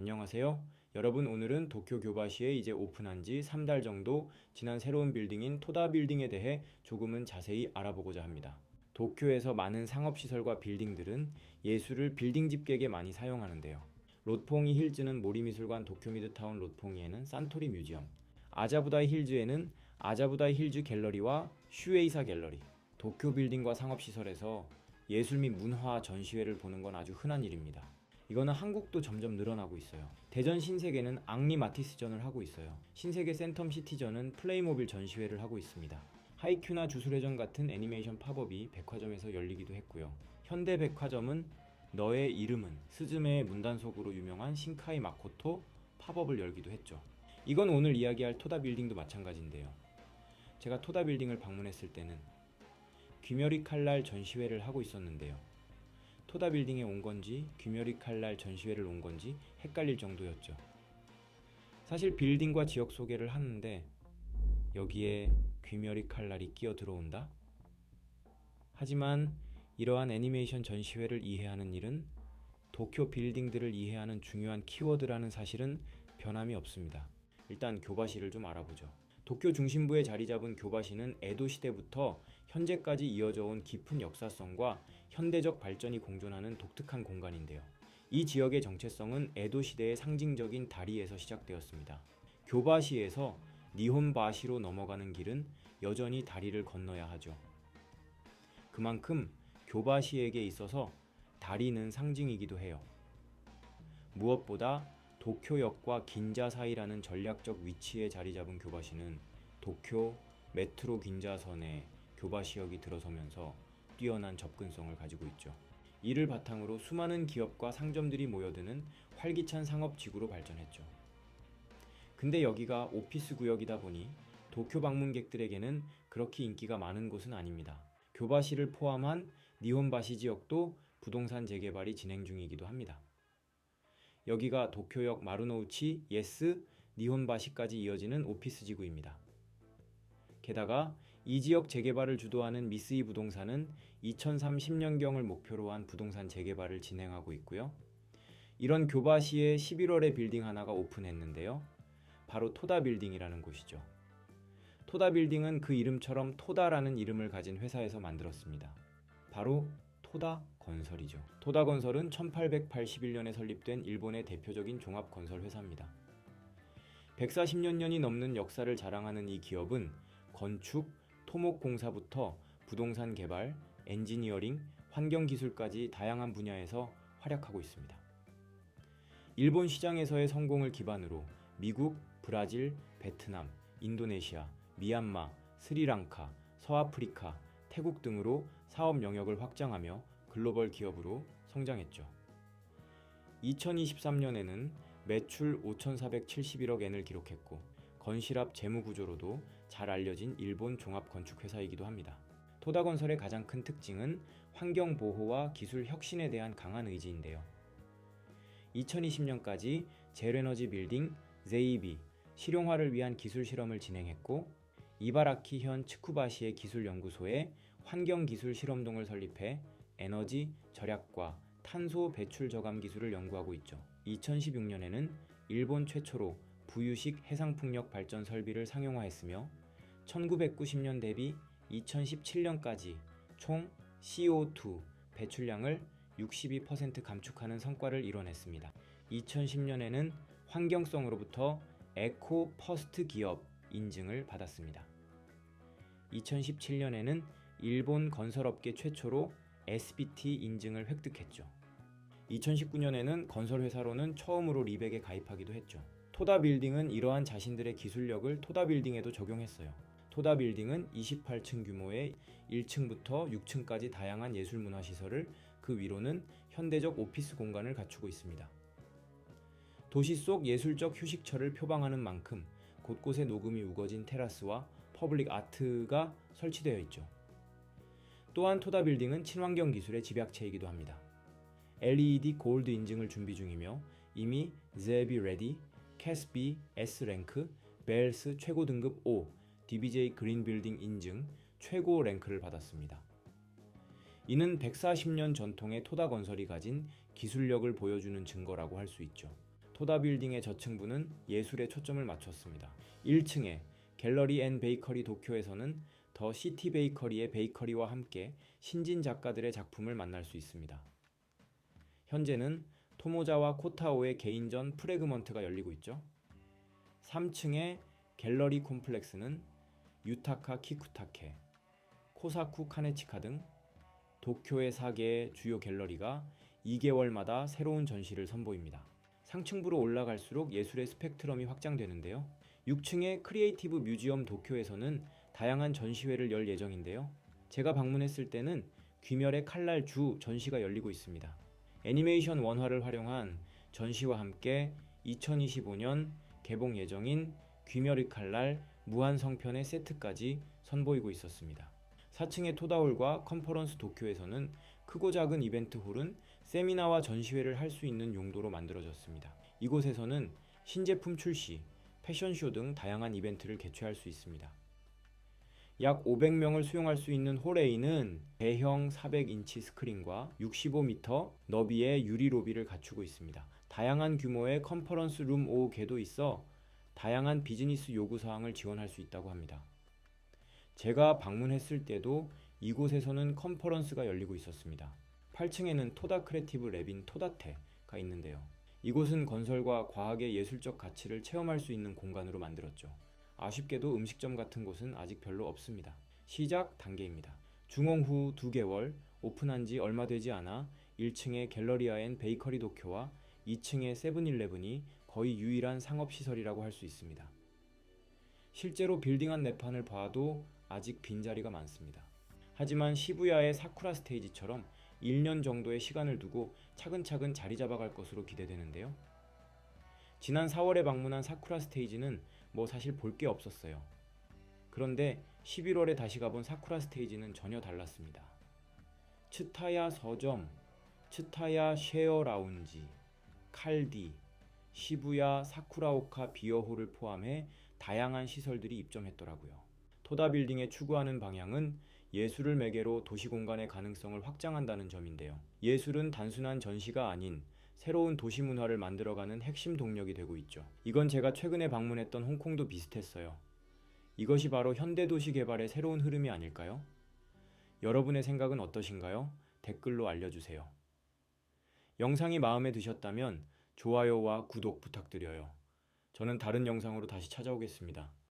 안녕하세요. 여러분, 오늘은 도쿄 교바시에 이제 오픈한 지 3달 정도 지난 새로운 빌딩인 토다 빌딩에 대해 조금은 자세히 알아보고자 합니다. 도쿄에서 많은 상업시설과 빌딩들은 예술을 빌딩 집객에 많이 사용하는데요. 롯퐁이 힐즈는 모리미술관 도쿄 미드타운 롯퐁이에는 산토리 뮤지엄, 아자부다이 힐즈에는 아자부다이 힐즈 갤러리와 슈에이사 갤러리, 도쿄 빌딩과 상업시설에서 예술 및 문화 전시회를 보는 건 아주 흔한 일입니다. 이거는 한국도 점점 늘어나고 있어요. 대전 신세계는 앙리 마티스전을 하고 있어요. 신세계 센텀 시티전은 플레이모빌 전시회를 하고 있습니다. 하이큐나 주술회전 같은 애니메이션 팝업이 백화점에서 열리기도 했고요. 현대백화점은 너의 이름은 스즈메의 문단속으로 유명한 신카이 마코토 팝업을 열기도 했죠. 이건 오늘 이야기할 토다 빌딩도 마찬가지인데요. 제가 토다 빌딩을 방문했을 때는 귀멸이 칼날 전시회를 하고 있었는데요. 토다 빌딩에 온 건지 귀멸이 칼날 전시회를 온 건지 헷갈릴 정도였죠. 사실 빌딩과 지역 소개를 하는데 여기에 귀멸이 칼날이 끼어 들어온다? 하지만 이러한 애니메이션 전시회를 이해하는 일은 도쿄 빌딩들을 이해하는 중요한 키워드라는 사실은 변함이 없습니다. 일단 교바시를 좀 알아보죠. 도쿄 중심부에 자리 잡은 교바시는 에도 시대부터 현재까지 이어져 온 깊은 역사성과 현대적 발전이 공존하는 독특한 공간인데요. 이 지역의 정체성은 에도 시대의 상징적인 다리에서 시작되었습니다. 교바시에서 니혼바시로 넘어가는 길은 여전히 다리를 건너야 하죠. 그만큼 교바시에게 있어서 다리는 상징이기도 해요. 무엇보다 도쿄역과 긴자 사이라는 전략적 위치에 자리 잡은 교바시는 도쿄 메트로 긴자선에 교바시역이 들어서면서 뛰어난 접근성을 가지고 있죠. 이를 바탕으로 수많은 기업과 상점들이 모여드는 활기찬 상업지구로 발전했죠. 근데 여기가 오피스 구역이다 보니 도쿄 방문객들에게는 그렇게 인기가 많은 곳은 아닙니다. 교바시를 포함한 니혼바시 지역도 부동산 재개발이 진행 중이기도 합니다. 여기가 도쿄역 마루노우치, 예스, 니혼바시까지 이어지는 오피스 지구입니다. 게다가 이 지역 재개발을 주도하는 미쓰이 부동산은 2030년경을 목표로 한 부동산 재개발을 진행하고 있고요. 이런 교바시에 11월에 빌딩 하나가 오픈했는데요. 바로 토다 빌딩이라는 곳이죠. 토다 빌딩은 그 이름처럼 토다라는 이름을 가진 회사에서 만들었습니다. 바로 토다 건설이죠. 토다 건설은 1881년에 설립된 일본의 대표적인 종합건설 회사입니다. 140년이 넘는 역사를 자랑하는 이 기업은 건축, 토목공사부터 부동산 개발, 엔지니어링, 환경기술까지 다양한 분야에서 활약하고 있습니다. 일본 시장에서의 성공을 기반으로 미국, 브라질, 베트남, 인도네시아, 미얀마, 스리랑카, 서아프리카, 태국 등으로 사업 영역을 확장하며 글로벌 기업으로 성장했죠. 2023년에는 매출 5,471억 엔을 기록했고 건실합 재무구조로도 잘 알려진 일본 종합건축회사이기도 합니다. 토다건설의 가장 큰 특징은 환경보호와 기술 혁신에 대한 강한 의지인데요. 2020년까지 제로에너지 빌딩, 제이비, 실용화를 위한 기술 실험을 진행했고 이바라키현 츠쿠바시의 기술연구소에 환경기술 실험동을 설립해 에너지 절약과 탄소 배출 저감 기술을 연구하고 있죠. 2016년에는 일본 최초로 부유식 해상풍력 발전 설비를 상용화했으며 1990년 대비 2017년까지 총 CO2 배출량을 62% 감축하는 성과를 이뤄냈습니다. 2010년에는 환경성으로부터 에코 퍼스트 기업 인증을 받았습니다. 2017년에는 일본 건설업계 최초로 SBT 인증을 획득했죠. 2019년에는 건설회사로는 처음으로 리백에 가입하기도 했죠. 토다 빌딩은 이러한 자신들의 기술력을 토다 빌딩에도 적용했어요. 토다 빌딩은 28층 규모의 1층부터 6층까지 다양한 예술문화시설을, 그 위로는 현대적 오피스 공간을 갖추고 있습니다. 도시 속 예술적 휴식처를 표방하는 만큼 곳곳에 녹음이 우거진 테라스와 퍼블릭 아트가 설치되어 있죠. 또한 토다 빌딩은 친환경 기술의 집약체이기도 합니다. LED 골드 인증을 준비 중이며 이미 ZEBI 레디, 캐스비 S랭크, 벨스 최고 등급 5, DBJ 그린 빌딩 인증 최고 랭크를 받았습니다. 이는 140년 전통의 토다 건설이 가진 기술력을 보여주는 증거라고 할 수 있죠. 토다 빌딩의 저층부는 예술에 초점을 맞췄습니다. 1층에 갤러리 앤 베이커리 도쿄에서는 더 시티 베이커리의 베이커리와 함께 신진 작가들의 작품을 만날 수 있습니다. 현재는 토모자와 코타오의 개인전 프래그먼트가 열리고 있죠. 3층의 갤러리 콤플렉스는 유타카 키쿠타케, 코사쿠 카네치카 등 도쿄의 4개의 주요 갤러리가 2개월마다 새로운 전시를 선보입니다. 상층부로 올라갈수록 예술의 스펙트럼이 확장되는데요. 6층의 크리에이티브 뮤지엄 도쿄에서는 다양한 전시회를 열 예정인데요. 제가 방문했을 때는 귀멸의 칼날 주 전시가 열리고 있습니다. 애니메이션 원화를 활용한 전시와 함께 2025년 개봉 예정인 귀멸의 칼날 무한성편의 세트까지 선보이고 있었습니다. 4층의 토다홀과 컨퍼런스 도쿄에서는 크고 작은 이벤트 홀은 세미나와 전시회를 할 수 있는 용도로 만들어졌습니다. 이곳에서는 신제품 출시, 패션쇼 등 다양한 이벤트를 개최할 수 있습니다. 약 500명을 수용할 수 있는 홀 A는 대형 400인치 스크린과 65m 너비의 유리 로비를 갖추고 있습니다. 다양한 규모의 컨퍼런스 룸 5개도 있어 다양한 비즈니스 요구사항을 지원할 수 있다고 합니다. 제가 방문했을 때도 이곳에서는 컨퍼런스가 열리고 있었습니다. 8층에는 토다 크리에이티브 랩인 토다테가 있는데요. 이곳은 건설과 과학의 예술적 가치를 체험할 수 있는 공간으로 만들었죠. 아쉽게도 음식점 같은 곳은 아직 별로 없습니다. 시작 단계입니다. 중홍 후 2개월, 오픈한 지 얼마 되지 않아 1층의 갤러리아 앤 베이커리 도쿄와 2층의 세븐일레븐이 거의 유일한 상업시설이라고 할 수 있습니다. 실제로 빌딩 안 내판을 봐도 아직 빈자리가 많습니다. 하지만 시부야의 사쿠라 스테이지처럼 1년 정도의 시간을 두고 차근차근 자리 잡아갈 것으로 기대되는데요. 지난 4월에 방문한 사쿠라 스테이지는 사실 볼 게 없었어요. 그런데 11월에 다시 가본 사쿠라 스테이지는 전혀 달랐습니다. 츠타야 서점, 츠타야 쉐어 라운지, 칼디, 시부야 사쿠라오카 비어홀을 포함해 다양한 시설들이 입점했더라고요. 토다 빌딩에 추구하는 방향은 예술을 매개로 도시공간의 가능성을 확장한다는 점인데요. 예술은 단순한 전시가 아닌 새로운 도시 문화를 만들어가는 핵심 동력이 되고 있죠. 이건 제가 최근에 방문했던 홍콩도 비슷했어요. 이것이 바로 현대도시 개발의 새로운 흐름이 아닐까요? 여러분의 생각은 어떠신가요? 댓글로 알려주세요. 영상이 마음에 드셨다면 좋아요와 구독 부탁드려요. 저는 다른 영상으로 다시 찾아오겠습니다.